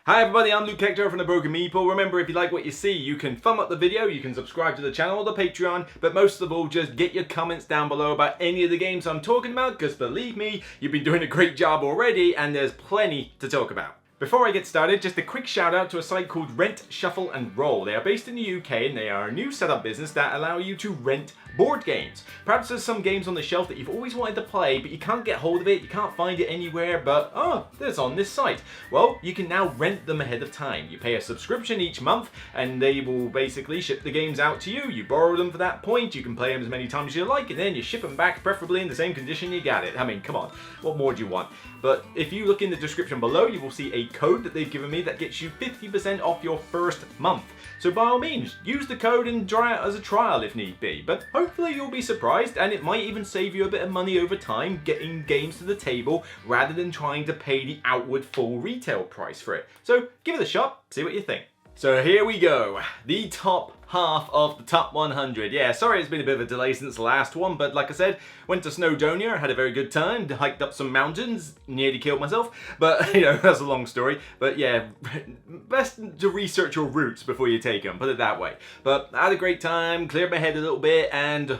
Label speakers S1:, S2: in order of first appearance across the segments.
S1: Hi everybody, I'm Luke Hector from the Broken Meeple. Remember, if you like what you see, you can thumb up the video, you can subscribe to the channel or the Patreon, but most of all, just get your comments down below about any of the games I'm talking about, because believe me, you've been doing a great job already, and there's plenty to talk about. Before I get started, just a quick shout out to a site called Rent, Shuffle and Roll. They are based in the UK and they are a new setup business that allow you to rent board games. Perhaps there's some games on the shelf that you've always wanted to play but you can't get hold of it, you can't find it anywhere, but there's on this site. Well, you can now rent them ahead of time. You pay a subscription each month and they will basically ship the games out to you. You borrow them for that point, you can play them as many times as you like, and then you ship them back, preferably in the same condition you got it. I mean, come on, what more do you want? But if you look in the description below, you will see a code that they've given me that gets you 50% off your first month. So by all means, use the code and try it as a trial if need be. But hopefully you'll be surprised, and it might even save you a bit of money over time getting games to the table rather than trying to pay the outward full retail price for it. So give it a shot, see what you think. So here we go, the top half of the top 100. Yeah, sorry it's been a bit of a delay since the last one, but like I said, went to Snowdonia, had a very good time, hiked up some mountains, nearly killed myself, but you know, that's a long story. But yeah, best to research your routes before you take them, put it that way. But I had a great time, cleared my head a little bit, and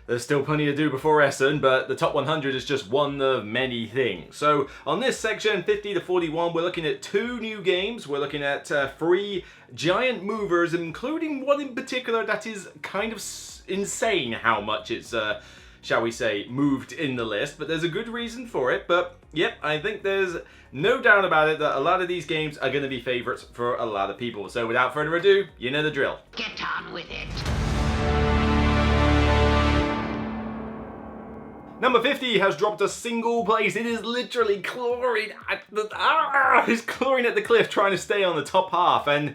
S1: there's still plenty to do before Essen, but the top 100 is just one of many things. So on this section, 50 to 41, we're looking at 2 new games. We're looking at 3 giant movers, including one in particular that is kind of insane how much it's, shall we say, moved in the list. But there's a good reason for it. But yep, I think there's no doubt about it that a lot of these games are going to be favorites for a lot of people. So without further ado, you know the drill.
S2: Get on with it.
S1: Number 50 has dropped a single place. It is literally clawing at the it's clawing at the cliff, trying to stay on the top half, and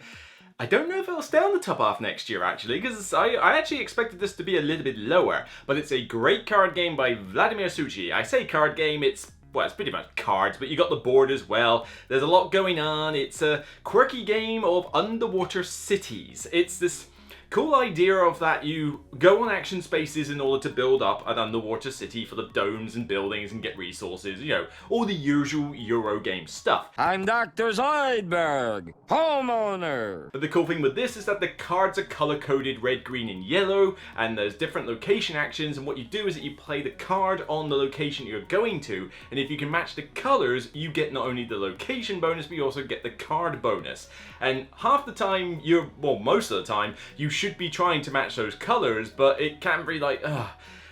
S1: I don't know if it'll stay on the top half next year actually, because I actually expected this to be a little bit lower. But it's a great card game by Vladimir Suchi. I say card game, it's pretty much cards, but you got the board as well. There's a lot going on. It's a quirky game of underwater cities. It's this cool idea of that you go on action spaces in order to build up an underwater city full of domes and buildings and get resources, you know, all the usual Euro game stuff.
S3: I'm Dr. Zoidberg, homeowner.
S1: But the cool thing with this is that the cards are color-coded red, green and yellow, and there's different location actions, and what you do is that you play the card on the location you're going to, and if you can match the colors, you get not only the location bonus, but you also get the card bonus. And half the time, most of the time, you should be trying to match those colors, but it can be like,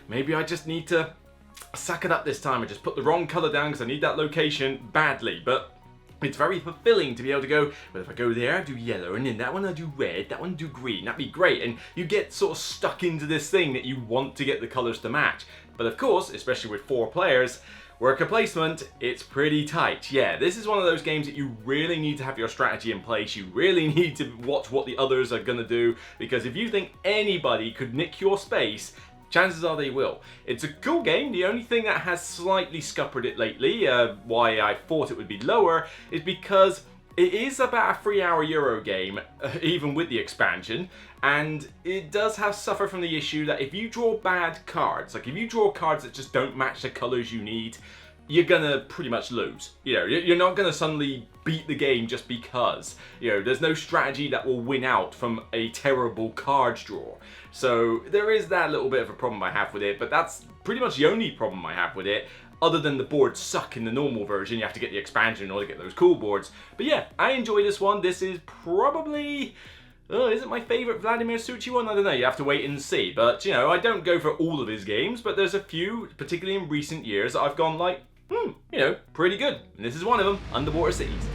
S1: maybe I just need to suck it up this time and just put the wrong color down because I need that location badly. But it's very fulfilling to be able to go, well, if I go there, I do yellow, and then that one I do red, that one I do green. That'd be great. And you get sort of stuck into this thing that you want to get the colors to match. But of course, especially with 4 players, worker placement, it's pretty tight. Yeah, this is one of those games that you really need to have your strategy in place. You really need to watch what the others are gonna do, because if you think anybody could nick your space, chances are they will. It's a cool game. The only thing that has slightly scuppered it lately, why I thought it would be lower, is because it is about a 3-hour Euro game, even with the expansion, and it does have suffered from the issue that if you draw bad cards, like if you draw cards that just don't match the colors you need, you're gonna pretty much lose. You know, you're not gonna suddenly beat the game just because. You know, there's no strategy that will win out from a terrible cards draw. So there is that little bit of a problem I have with it, but that's pretty much the only problem I have with it. Other than the boards suck in the normal version, you have to get the expansion in order to get those cool boards. But yeah, I enjoy this one. This is probably, is it my favorite Vladimir Suchi one? I don't know, you have to wait and see. But you know, I don't go for all of his games, but there's a few, particularly in recent years, that I've gone like, you know, pretty good. And this is one of them, Underwater Cities.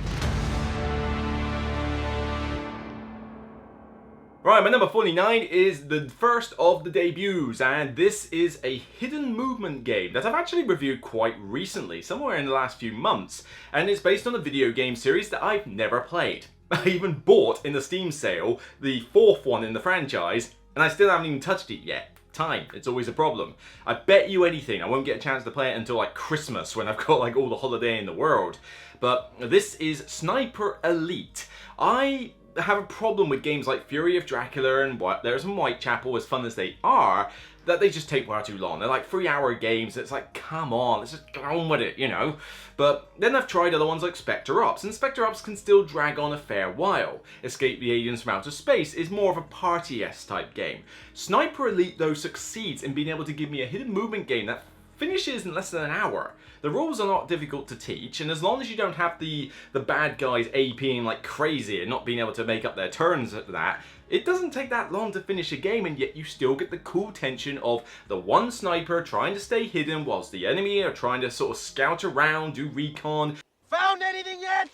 S1: Right, my number 49 is the first of the debuts, and this is a hidden movement game that I've actually reviewed quite recently, somewhere in the last few months, and it's based on a video game series that I've never played. I even bought in the Steam sale the 4th one in the franchise, and I still haven't even touched it yet. Time, it's always a problem. I bet you anything I won't get a chance to play it until like Christmas, when I've got like all the holiday in the world. But this is Sniper Elite. I have a problem with games like Fury of Dracula and Whitechapel, as fun as they are. that they just take far too long. They're like 3-hour games. It's like, come on, let's just get on with it, you know? But then I've tried other ones like Spectre Ops, and Spectre Ops can still drag on a fair while. Escape the Aliens from Outer Space is more of a party-esque type game. Sniper Elite, though, succeeds in being able to give me a hidden movement game that finishes in less than an hour. The rules are not difficult to teach, and as long as you don't have the bad guys APing like crazy and not being able to make up their turns at that, it doesn't take that long to finish a game, and yet you still get the cool tension of the one sniper trying to stay hidden whilst the enemy are trying to sort of scout around, do recon.
S2: Found anything yet?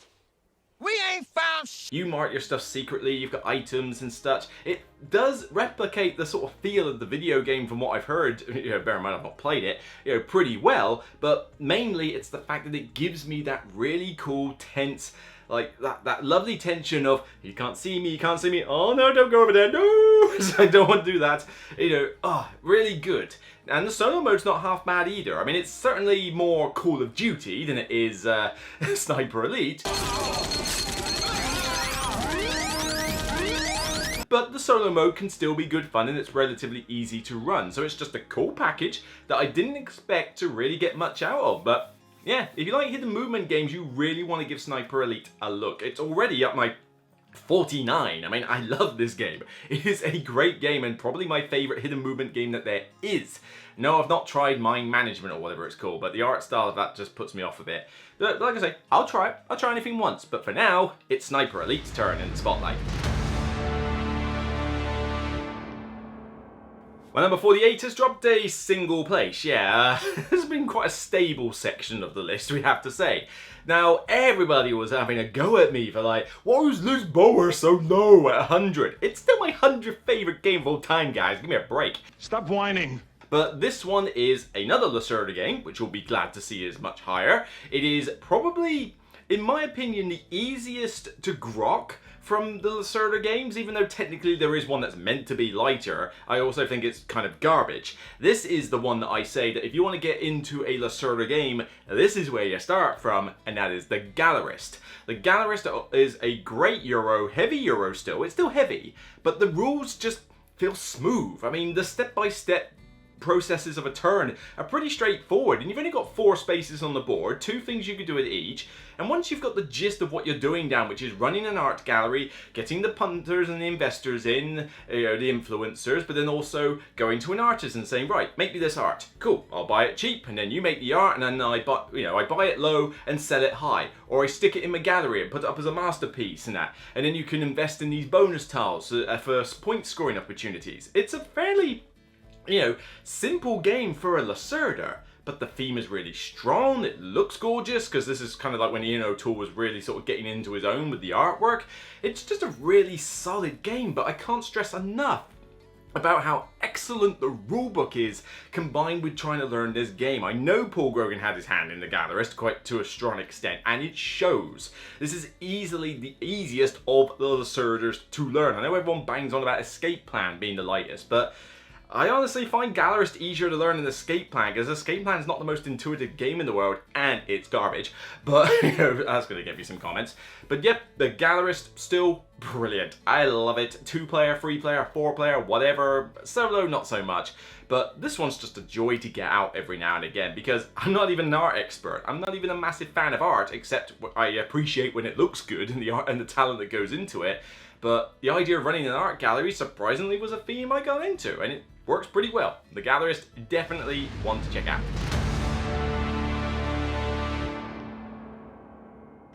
S2: We ain't found shit.
S1: You mark your stuff secretly, you've got items and such. It does replicate the sort of feel of the video game from what I've heard, you know, bear in mind I've not played it, you know, pretty well, but mainly it's the fact that it gives me that really cool, tense, like that lovely tension of, you can't see me, oh no, don't go over there, no, I don't want to do that, you know, really good. And the solo mode's not half bad either. I mean, it's certainly more Call of Duty than it is Sniper Elite. But the solo mode can still be good fun, and it's relatively easy to run. So it's just a cool package that I didn't expect to really get much out of. But yeah, if you like hidden movement games, you really want to give Sniper Elite a look. It's already up my 49. I mean, I love this game. It is a great game and probably my favorite hidden movement game that there is. No, I've not tried Mind Management or whatever it's called, but the art style of that just puts me off a bit. But like I say, I'll try it. I'll try anything once. But for now, it's Sniper Elite's turn in the spotlight. Well, number 48 has dropped a single place. Yeah, this has been quite a stable section of the list, we have to say. Now, everybody was having a go at me for like, why is this bar so low at 100? It's still my 100th favourite game of all time, guys. Give me a break.
S2: Stop whining.
S1: But this one is another Lacerda game, which you'll be glad to see is much higher. It is probably, in my opinion, the easiest to grok from the Lacerda games, even though technically there is one that's meant to be lighter. I also think it's kind of garbage. This is the one that I say that if you want to get into a Lacerda game, this is where you start from, and that is the Gallerist. The Gallerist is a great Euro, heavy Euro still. It's still heavy, but the rules just feel smooth. I mean, the step-by-step processes of a turn are pretty straightforward, and you've only got 4 spaces on the board, 2 things you can do at each, and once you've got the gist of what you're doing down, which is running an art gallery, getting the punters and the investors in, you know, the influencers, but then also going to an artist and saying, right, make me this art. Cool, I'll buy it cheap, and then you make the art, and then I buy it low and sell it high, or I stick it in my gallery and put it up as a masterpiece and that, and then you can invest in these bonus tiles for point scoring opportunities. It's a fairly, you know, simple game for a Lacerda, but the theme is really strong. It looks gorgeous, because this is kind of like when Ian O'Toole was really sort of getting into his own with the artwork. It's just a really solid game, but I can't stress enough about how excellent the rulebook is combined with trying to learn this game. I know Paul Grogan had his hand in the Gallerist quite to a strong extent, and it shows. This is easily the easiest of the Lacerdas to learn. I know everyone bangs on about Escape Plan being the lightest, but I honestly find Gallerist easier to learn than Escape Plan, because Escape Plan is not the most intuitive game in the world, and it's garbage. But, you know, that's going to get me some comments. But yep, the Gallerist, still brilliant. I love it. 2-player, 3-player, 4-player, whatever. Solo, not so much. But this one's just a joy to get out every now and again, because I'm not even an art expert. I'm not even a massive fan of art, except I appreciate when it looks good and the art and the talent that goes into it. But the idea of running an art gallery surprisingly was a theme I got into, and it works pretty well. The Gallerist, definitely one to check out.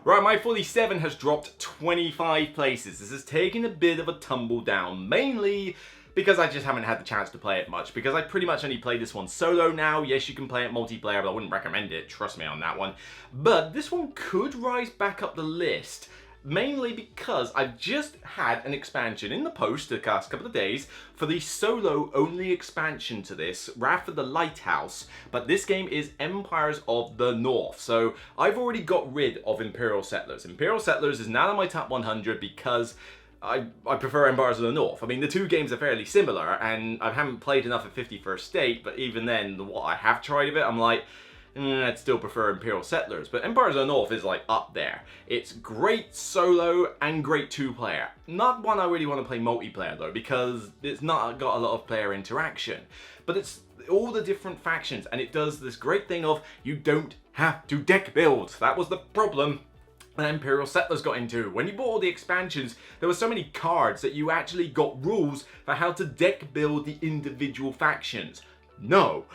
S1: Right, my 47 has dropped 25 places. This has taken a bit of a tumble down, mainly because I just haven't had the chance to play it much, because I pretty much only play this one solo now. Yes, you can play it multiplayer, but I wouldn't recommend it, trust me on that one. But this one could rise back up the list, mainly because I've just had an expansion in the post the past couple of days for the solo-only expansion to this, Wrath of the Lighthouse, but this game is Empires of the North, so I've already got rid of Imperial Settlers. Imperial Settlers is now in my top 100 because I prefer Empires of the North. I mean, the two games are fairly similar, and I haven't played enough at 51st State, but even then, what I have tried of it, I'm like, I'd still prefer Imperial Settlers, but Empires of the North is like up there. It's great solo and great two-player. Not one I really want to play multiplayer though, because it's not got a lot of player interaction. But it's all the different factions, and it does this great thing of you don't have to deck build. That was the problem that Imperial Settlers got into. When you bought all the expansions, there were so many cards that you actually got rules for how to deck build the individual factions. No,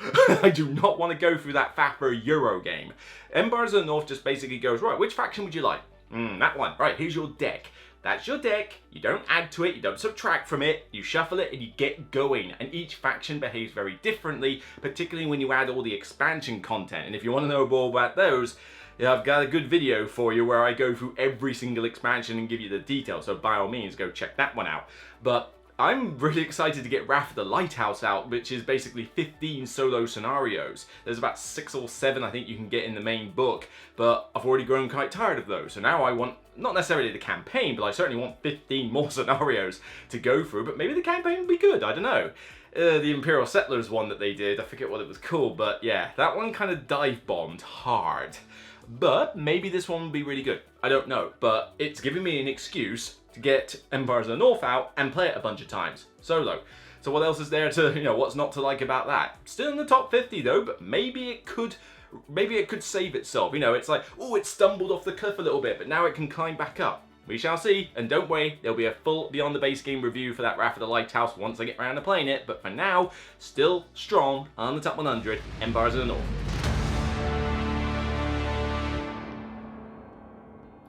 S1: I do not want to go through that faff for a Euro game. Empires of the North just basically goes, right, which faction would you like? That one. Right, here's your deck. That's your deck. You don't add to it, you don't subtract from it, you shuffle it and you get going. And each faction behaves very differently, particularly when you add all the expansion content. And if you want to know more about those, yeah, I've got a good video for you where I go through every single expansion and give you the details, so by all means go check that one out. But I'm really excited to get Wrath of the Lighthouse out, which is basically 15 solo scenarios. There's about 6 or 7 I think you can get in the main book, but I've already grown quite tired of those. So now I want, not necessarily the campaign, but I certainly want 15 more scenarios to go through, but maybe the campaign will be good, I don't know. The Imperial Settlers one that they did, I forget what it was called, but yeah, that one kind of dive-bombed hard. But maybe this one will be really good. I don't know, but it's giving me an excuse to get Empires of the North out and play it a bunch of times, solo. So what else is there to, what's not to like about that? Still in the top 50 though, but maybe it could save itself. It's like, oh, it stumbled off the cliff a little bit, but now it can climb back up. We shall see, and don't worry, there'll be a full Beyond the Base Game review for that Wrath of the Lighthouse once I get around to playing it, but for now, still strong on the top 100, Empires of the North.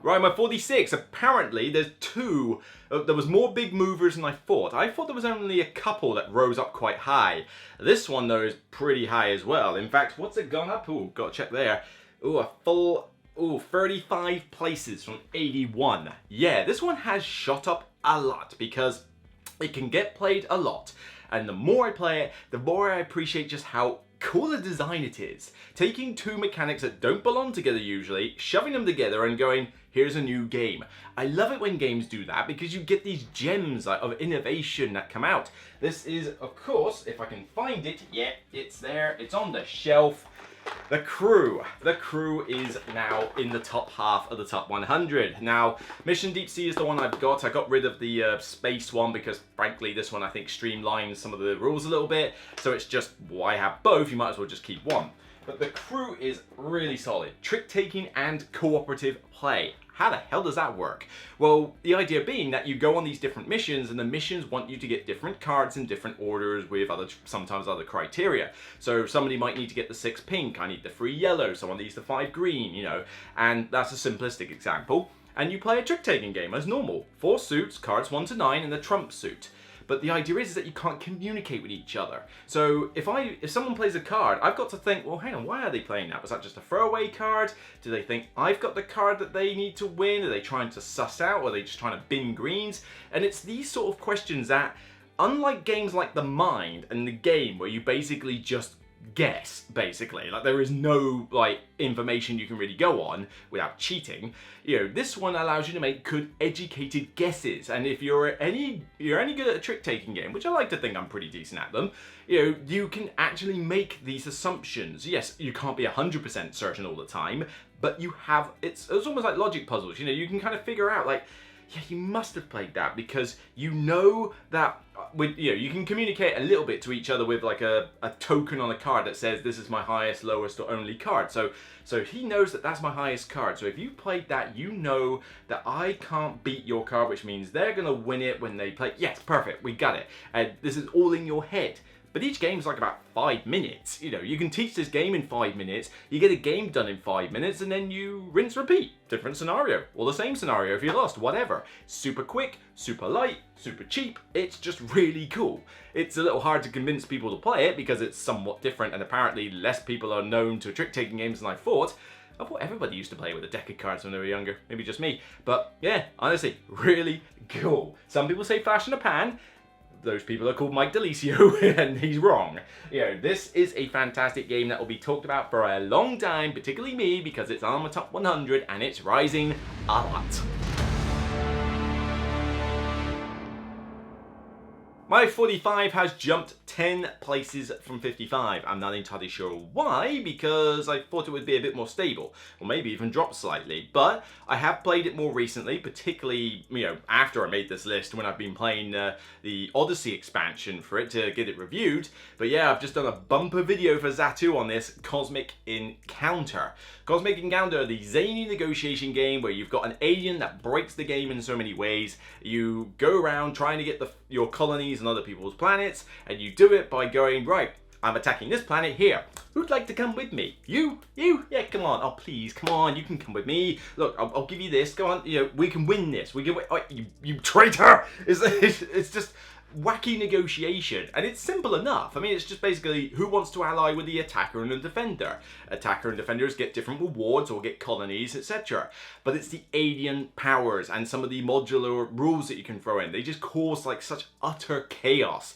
S1: Right, my 46, apparently there's 2, there was more big movers than I thought. I thought there was only a couple that rose up quite high. This one though is pretty high as well. In fact, what's it gone up? Ooh, gotta check there. Ooh, a full, 35 places from 81. Yeah, this one has shot up a lot because it can get played a lot. And the more I play it, the more I appreciate just how cool a design it is. Taking 2 mechanics that don't belong together usually, shoving them together and going, here's a new game. I love it when games do that because you get these gems of innovation that come out. This is, of course, if I can find it, yeah, it's there, it's on the shelf. The Crew. The Crew is now in the top half of the top 100. Now, Mission Deep Sea is the one I've got. I got rid of the space one because, frankly, this one I think streamlines some of the rules a little bit. So it's just, why have both? You might as well just keep one. But the Crew is really solid. Trick-taking and cooperative play. How the hell does that work? Well, the idea being that you go on these different missions and the missions want you to get different cards in different orders with sometimes other criteria. So somebody might need to get the 6 pink, I need the 3 yellow, someone needs the 5 green, and that's a simplistic example. And you play a trick-taking game as normal. 4 suits, cards 1 to 9, and the trump suit. But the idea is that you can't communicate with each other. So if someone plays a card, I've got to think, well, hang on, why are they playing that? Was that just a throwaway card? Do they think I've got the card that they need to win? Are they trying to suss out? Or are they just trying to bin greens? And it's these sort of questions that, unlike games like The Mind and The Game, where you basically just guess, basically, like there is no information you can really go on without cheating. This one allows you to make good educated guesses, and if you're any good at a trick-taking game, which I like to think I'm pretty decent at them, you can actually make these assumptions. Yes, you can't be 100% certain all the time, but you have, it's almost like logic puzzles. You can kind of figure out yeah, you must have played that because that you can communicate a little bit to each other with a token on a card that says this is my highest, lowest, or only card. So he knows that that's my highest card. So if you played that, you know that I can't beat your card, which means they're gonna win it when they play. Yes, perfect, we got it. And this is all in your head. But each game's like about 5 minutes. You can teach this game in 5 minutes, you get a game done in 5 minutes, and then you rinse, repeat. Different scenario, or the same scenario if you lost, whatever. Super quick, super light, super cheap. It's just really cool. It's a little hard to convince people to play it because it's somewhat different, and apparently less people are known to trick-taking games than I thought. I thought everybody used to play with a deck of cards when they were younger. Maybe just me. But yeah, honestly, really cool. Some people say flash in a pan. Those people are called Mike Delisio, and he's wrong. This is a fantastic game that will be talked about for a long time, particularly me, because it's on the top 100 and it's rising a lot. My 45 has jumped 10 places from 55. I'm not entirely sure why, because I thought it would be a bit more stable, or maybe even drop slightly. But I have played it more recently, particularly, you know, after I made this list, when I've been playing the Odyssey expansion for it to get it reviewed. But yeah, I've just done a bumper video for Zatu on this Cosmic Encounter. Cosmic Encounter, the zany negotiation game where you've got an alien that breaks the game in so many ways. You go around trying to get your colonies on other people's planets, and you do it by going, right, I'm attacking this planet here. Who'd like to come with me? You? Yeah, come on. Oh, please, come on. You can come with me. Look, I'll give you this. Go on. You know, we can win this. We can win. Oh, you traitor! It's just wacky negotiation, and it's simple enough. I mean, it's just basically who wants to ally with the attacker and the defender. Attacker and defenders get different rewards or get colonies, etc. But it's the alien powers and some of the modular rules that you can throw in. They just cause like such utter chaos.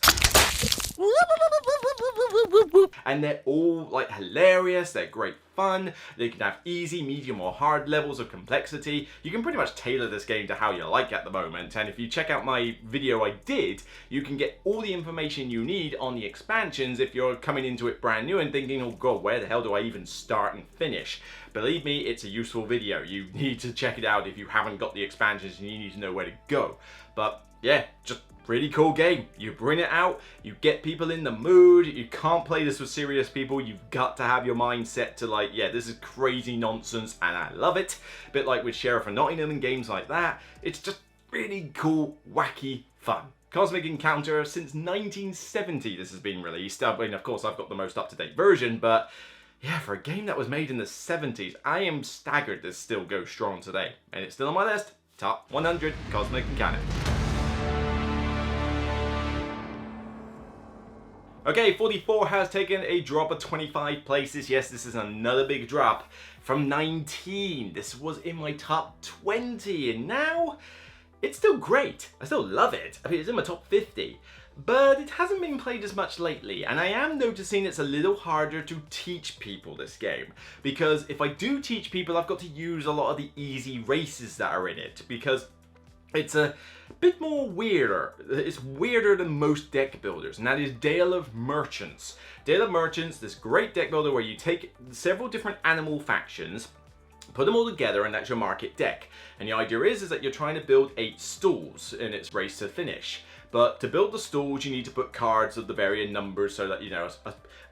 S1: And they're all like hilarious, they're great fun, they can have easy, medium or hard levels of complexity. You can pretty much tailor this game to how you like at the moment, and if you check out my video I did, you can get all the information you need on the expansions if you're coming into it brand new and thinking, oh god, where the hell do I even start and finish? Believe me, it's a useful video. You need to check it out if you haven't got the expansions and you need to know where to go. But yeah, just really cool game. You bring it out, you get people in the mood. You can't play this with serious people. You've got to have your mind set to like, yeah, this is crazy nonsense and I love it. A bit like with Sheriff of Nottingham and games like that. It's just really cool, wacky fun. Cosmic Encounter, since 1970 this has been released. I mean, of course, I've got the most up-to-date version, but yeah, for a game that was made in the 70s, I am staggered this still goes strong today. And it's still on my list. Top 100 Cosmic Encounter. Okay, 44 has taken a drop of 25 places. Yes, this is another big drop from 19. This was in my top 20, and now it's still great. I still love it. I mean, it's in my top 50, but it hasn't been played as much lately, and I am noticing it's a little harder to teach people this game, because if I do teach people, I've got to use a lot of the easy races that are in it, because it's a bit more weirder. It's weirder than most deck builders, and that is Dale of Merchants. Dale of Merchants, this great deck builder where you take several different animal factions, put them all together, and that's your market deck. And the idea is that you're trying to build 8 stalls in its race to finish. But to build the stalls, you need to put cards of the varying numbers so that, you know,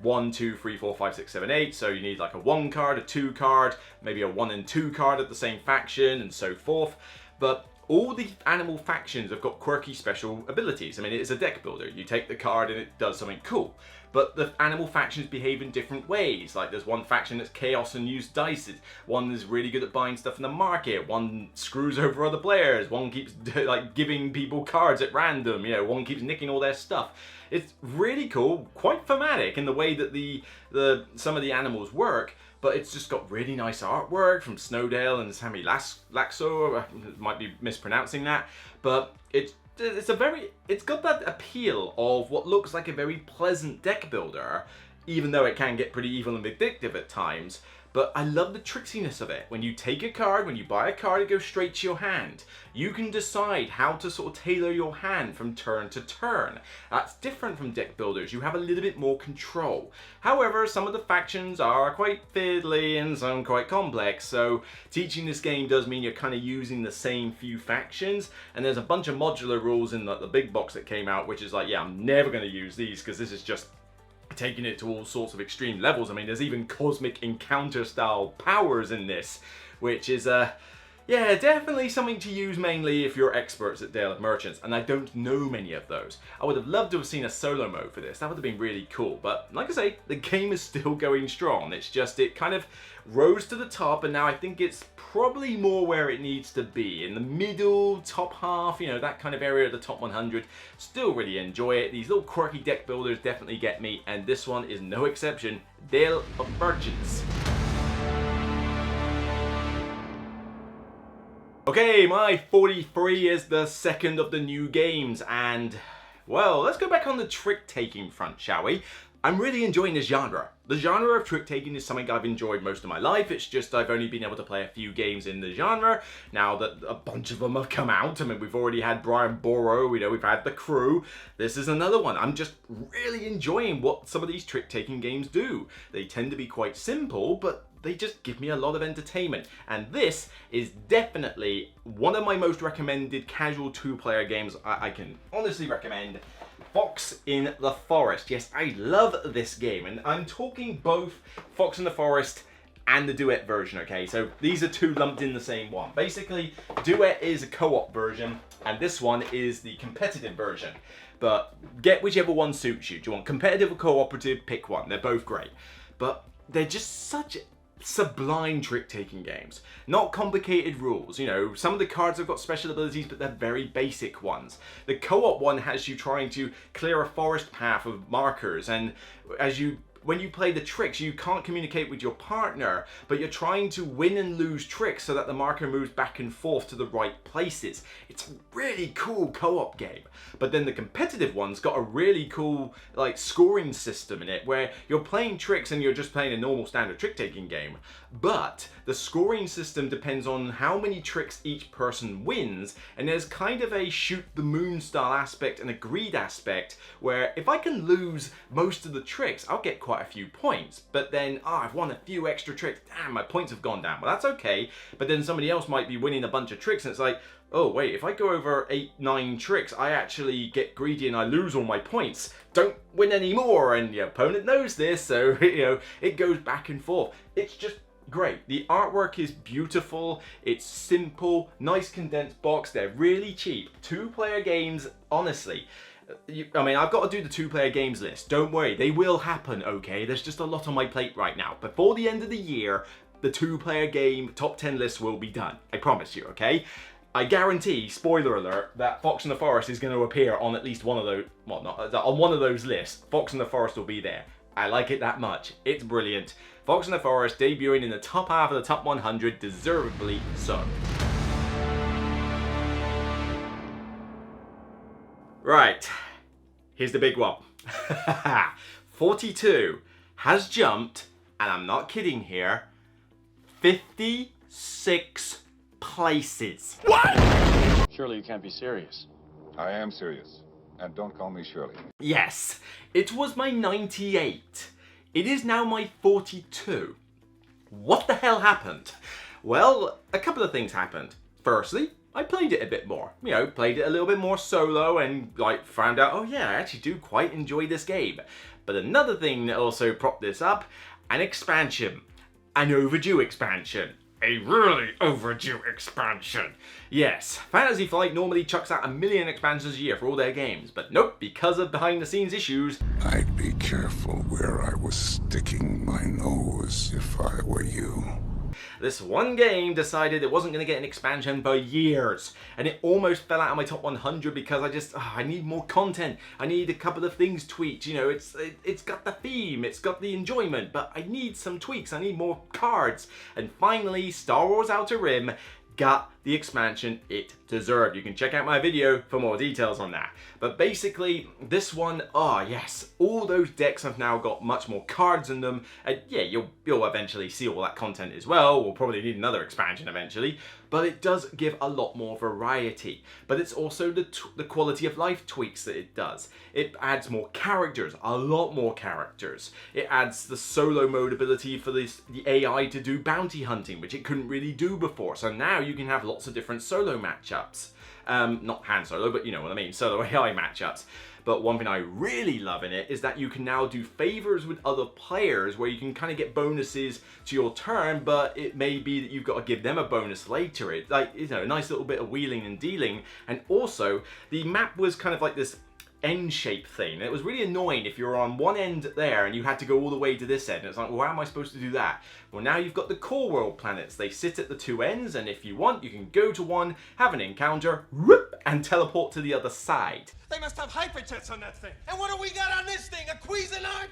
S1: 1, 2, 3, 4, 5, 6, 7, 8. So you need like a 1 card, a 2 card, maybe a 1 and 2 card of the same faction, and so forth. But all the animal factions have got quirky special abilities. I mean, it's a deck builder. You take the card and it does something cool. But the animal factions behave in different ways. Like there's one faction that's chaos and use dice. One is really good at buying stuff in the market. One screws over other players. One keeps like giving people cards at random. You know, one keeps nicking all their stuff. It's really cool, quite thematic in the way that some of the animals work. But it's just got really nice artwork from Snowdale and Sammy Laxo. I might be mispronouncing that, but it's got that appeal of what looks like a very pleasant deck builder, even though it can get pretty evil and vindictive at times. But I love the tricksiness of it. When you take a card, when you buy a card, it goes straight to your hand. You can decide how to sort of tailor your hand from turn to turn. That's different from deck builders. You have a little bit more control. However, some of the factions are quite fiddly and some quite complex, so teaching this game does mean you're kind of using the same few factions, and there's a bunch of modular rules in the big box that came out, which is like, yeah, I'm never going to use these because this is just taking it to all sorts of extreme levels. I mean, there's even Cosmic Encounter style powers in this, which is yeah, definitely something to use mainly if you're experts at Dale of Merchants, and I don't know many of those. I would have loved to have seen a solo mode for this. That would have been really cool, but like I say, the game is still going strong. It's just, it kind of rose to the top, and now I think it's probably more where it needs to be. In the middle, top half, you know, that kind of area of the top 100. Still really enjoy it. These little quirky deck builders definitely get me, and this one is no exception. Dale of Merchants. Okay, my 43 is the second of the new games, and well, let's go back on the trick-taking front, shall we? I'm really enjoying this genre. The genre of trick-taking is something I've enjoyed most of my life. It's just I've only been able to play a few games in the genre. Now that a bunch of them have come out, I mean, we've already had Brian Borough, you know, we've had The Crew. This is another one. I'm just really enjoying what some of these trick-taking games do. They tend to be quite simple, but they just give me a lot of entertainment. And this is definitely one of my most recommended casual two-player games I can honestly recommend. Fox in the Forest. Yes, I love this game, and I'm talking both Fox in the Forest and the Duet version, okay? So these are two lumped in the same one. Basically, Duet is a co-op version, and this one is the competitive version. But get whichever one suits you. Do you want competitive or cooperative? Pick one. They're both great. But they're just such sublime trick-taking games. Not complicated rules, you know, some of the cards have got special abilities, but they're very basic ones. The co-op one has you trying to clear a forest path of markers, and when you play the tricks, you can't communicate with your partner, but you're trying to win and lose tricks so that the marker moves back and forth to the right places. It's a really cool co-op game. But then the competitive one's got a really cool like scoring system in it where you're playing tricks and you're just playing a normal standard trick-taking game, but the scoring system depends on how many tricks each person wins, and there's kind of a shoot the moon style aspect and a greed aspect where if I can lose most of the tricks, I'll get quite a few points, but then I've won a few extra tricks, damn, my points have gone down. Well, that's okay, but then somebody else might be winning a bunch of tricks and it's like, oh wait, if I go over 8-9 tricks, I actually get greedy and I lose all my points. Don't win any more, and your opponent knows this, so you know, it goes back and forth. It's just great. The artwork is beautiful, it's simple, nice condensed box, they're really cheap. Two-player games, honestly. I mean, I've got to do the two-player games list. Don't worry, they will happen, okay? There's just a lot on my plate right now. Before the end of the year, the two-player game top 10 list will be done. I promise you, okay? I guarantee, spoiler alert, that Fox in the Forest is going to appear on at least one of those, well, not on one of those lists. Fox in the Forest will be there. I like it that much. It's brilliant. Fox in the Forest debuting in the top half of the top 100, deservedly so. Right, here's the big one. 42 has jumped, and I'm not kidding here, 56 places.
S2: What?
S4: Surely you can't be serious.
S5: I am serious. And don't call me Shirley.
S1: Yes, it was my 98. It is now my 42. What the hell happened? Well, a couple of things happened. Firstly, I played it a bit more. You know, played it a little bit more solo and like found out, oh yeah, I actually do quite enjoy this game. But another thing that also propped this up, an expansion. An overdue expansion. A really overdue expansion. Yes, Fantasy Flight normally chucks out 1 million expansions a year for all their games, but nope, because of behind the scenes issues.
S6: I'd be careful where I was sticking my nose if I were you.
S1: This one game decided it wasn't going to get an expansion for years, and it almost fell out of my top 100 because I need more content. I need a couple of things tweaked. You know, it's got the theme, it's got the enjoyment, but I need some tweaks. I need more cards. And finally, Star Wars Outer Rim got the expansion it deserved. You can check out my video for more details on that. But basically, this one, oh yes, all those decks have now got much more cards in them, and yeah, you'll eventually see all that content as well. We'll probably need another expansion eventually, but it does give a lot more variety. But it's also the quality of life tweaks that it does. It adds more characters, a lot more characters. It adds the solo mode ability for the AI to do bounty hunting, which it couldn't really do before. So now you can have lots of different solo matchups. Not hand solo, but you know what I mean, solo AI matchups. But one thing I really love in it is that you can now do favors with other players where you can kind of get bonuses to your turn, but it may be that you've got to give them a bonus later. It's like, you know, a nice little bit of wheeling and dealing. And also, the map was kind of like this N-shaped thing. It was really annoying if you're on one end there and you had to go all the way to this end. It's like, well, how am I supposed to do that? Well, now you've got the core world planets. They sit at the two ends, and if you want, you can go to one, have an encounter, whoop, and teleport to the other side.
S2: They must have hyperjets on that thing. And what do we got on this thing? A Cuisinart?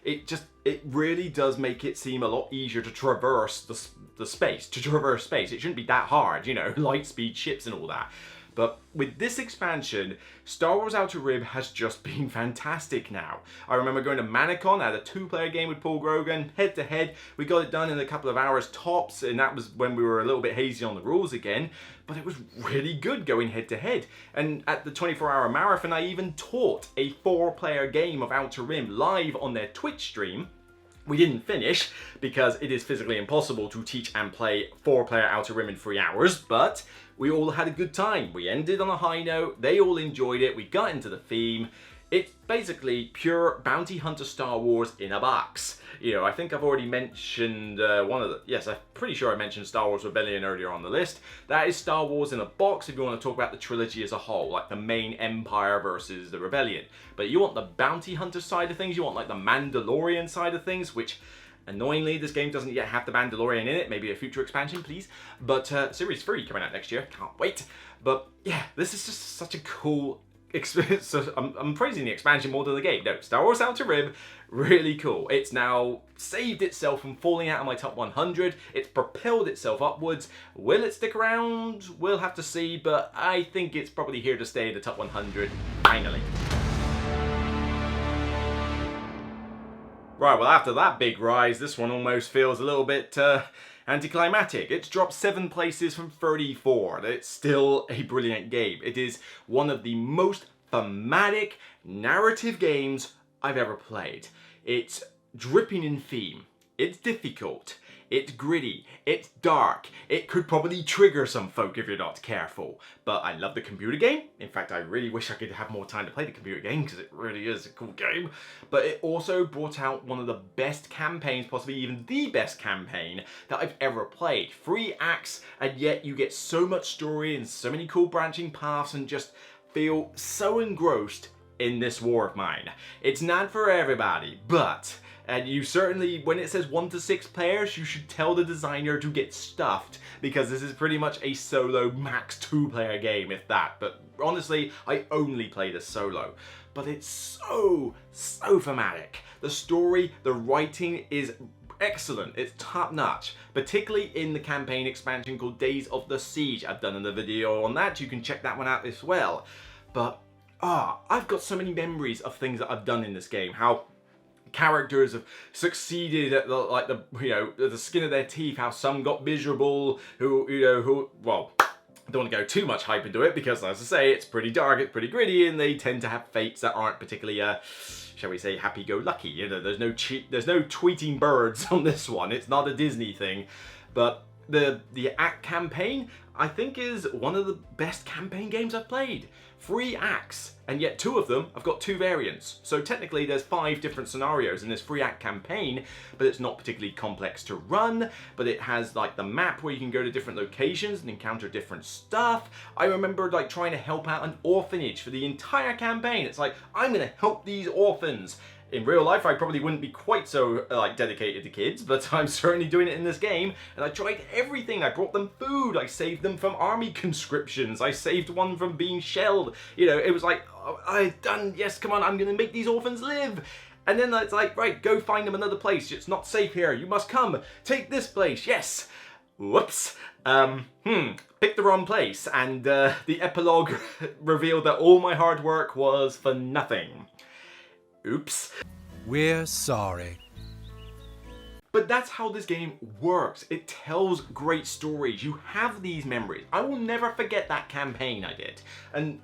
S1: It really does make it seem a lot easier to traverse the space, It shouldn't be that hard, you know, light speed ships and all that. But with this expansion, Star Wars Outer Rim has just been fantastic now. I remember going to Manicon, I had a 2-player game with Paul Grogan, head to head. We got it done in a couple of hours tops, and that was when we were a little bit hazy on the rules again. But it was really good going head to head. And at the 24-hour marathon, I even taught a 4-player game of Outer Rim live on their Twitch stream. We didn't finish because it is physically impossible to teach and play 4-player Outer Rim in 3 hours, but we all had a good time. We ended on a high note, they all enjoyed it, we got into the theme. It's basically pure bounty hunter Star Wars in a box. You know, I think I've already mentioned yes, I'm pretty sure I mentioned Star Wars Rebellion earlier on the list. That is Star Wars in a box if you want to talk about the trilogy as a whole, like the main Empire versus the Rebellion. But you want the bounty hunter side of things, you want like the Mandalorian side of things, which annoyingly this game doesn't yet have the Mandalorian in it, maybe a future expansion please. But Series 3 coming out next year, can't wait. But yeah, this is just such a cool experience. So I'm praising the expansion more than the game. No, Star Wars Outer Rim, really cool. It's now saved itself from falling out of my top 100. It's propelled itself upwards. Will it stick around? We'll have to see, but I think it's probably here to stay in the top 100, finally. Right, well after that big rise, this one almost feels a little bit anticlimactic. It's dropped 7 places from 34. It's still a brilliant game. It is one of the most thematic narrative games I've ever played. It's dripping in theme. It's difficult. It's gritty. It's dark. It could probably trigger some folk if you're not careful. But I love the computer game. In fact, I really wish I could have more time to play the computer game because it really is a cool game. But it also brought out one of the best campaigns, possibly even the best campaign that I've ever played. 3 acts, and yet you get so much story and so many cool branching paths and just feel so engrossed in this war of mine. It's not for everybody, but... and you certainly, when it says 1 to 6 players, you should tell the designer to get stuffed, because this is pretty much a solo max 2-player game, if that. But honestly, I only played as solo. But it's so thematic. The story, the writing is excellent. It's top-notch, particularly in the campaign expansion called Days of the Siege. I've done another video on that. You can check that one out as well. But, I've got so many memories of things that I've done in this game. How characters have succeeded at the skin of their teeth, how some got miserable, well, I don't want to go too much hype into it because, as I say, it's pretty dark, it's pretty gritty, and they tend to have fates that aren't particularly, shall we say, happy-go-lucky. You know, there's no tweeting birds on this one. It's not a Disney thing. But the act campaign, I think, is one of the best campaign games I've played. 3 acts, and yet 2 of them have got 2 variants. So technically there's 5 different scenarios in this 3-act campaign, but it's not particularly complex to run, but it has like the map where you can go to different locations and encounter different stuff. I remember like trying to help out an orphanage for the entire campaign. It's like, I'm gonna help these orphans. In real life, I probably wouldn't be quite so dedicated to kids, but I'm certainly doing it in this game. And I tried everything. I brought them food. I saved them from army conscriptions. I saved one from being shelled. You know, it was like, I've done, yes, come on, I'm going to make these orphans live. And then it's like, right, go find them another place. It's not safe here. You must come. Take this place. Yes. Whoops. Picked the wrong place. And the epilogue revealed that all my hard work was for nothing. Oops.
S2: We're sorry.
S1: But that's how this game works. It tells great stories. You have these memories. I will never forget that campaign I did. And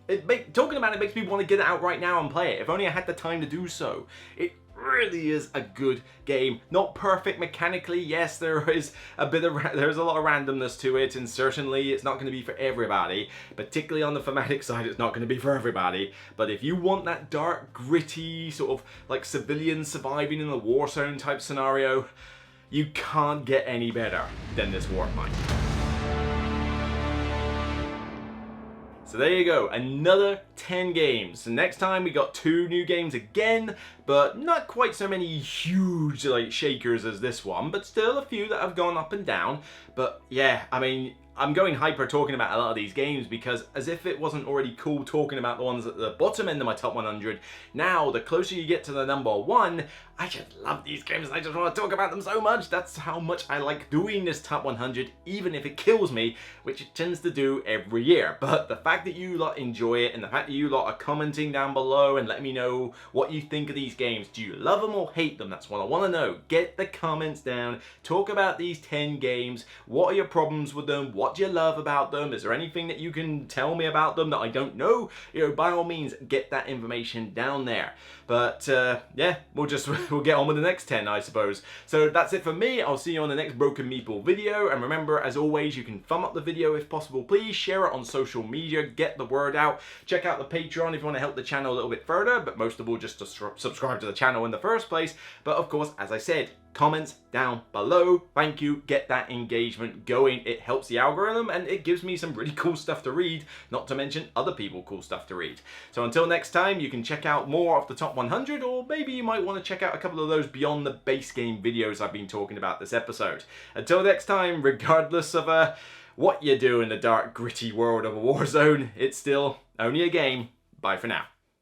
S1: talking about it makes me want to get it out right now and play it. If only I had the time to do so. It really is a good game. Not perfect mechanically. Yes, there's a lot of randomness to it, and certainly it's not going to be for everybody. Particularly on the thematic side, it's not going to be for everybody. But if you want that dark, gritty, sort of like civilian surviving in a war zone type scenario, you can't get any better than this war of mine. So there you go, another 10 games. So next time we got 2 new games again, but not quite so many huge like shakers as this one, but still a few that have gone up and down. But yeah, I mean, I'm going hyper talking about a lot of these games because as if it wasn't already cool talking about the ones at the bottom end of my top 100, now the closer you get to the number 1, I just love these games. I just want to talk about them so much. That's how much I like doing this top 100, even if it kills me, which it tends to do every year. But the fact that you lot enjoy it and the fact that you lot are commenting down below and let me know what you think of these games. Do you love them or hate them? That's what I want to know. Get the comments down. Talk about these 10 games. What are your problems with them? What do you love about them? Is there anything that you can tell me about them that I don't know? You know, by all means, get that information down there. But yeah, we'll get on with the next 10, I suppose. So that's it for me. I'll see you on the next Broken Meeple video. And remember, as always, you can thumb up the video if possible. Please share it on social media. Get the word out. Check out the Patreon if you want to help the channel a little bit further. But most of all, just to subscribe to the channel in the first place. But of course, as I said, comments down below. Thank you. Get that engagement going. It helps the algorithm and it gives me some really cool stuff to read, not to mention other people cool stuff to read. So until next time, you can check out more of the top 100, or maybe you might want to check out a couple of those beyond the base game videos I've been talking about this episode. Until next time, regardless of what you do in the dark, gritty world of a war zone, it's still only a game. Bye for now.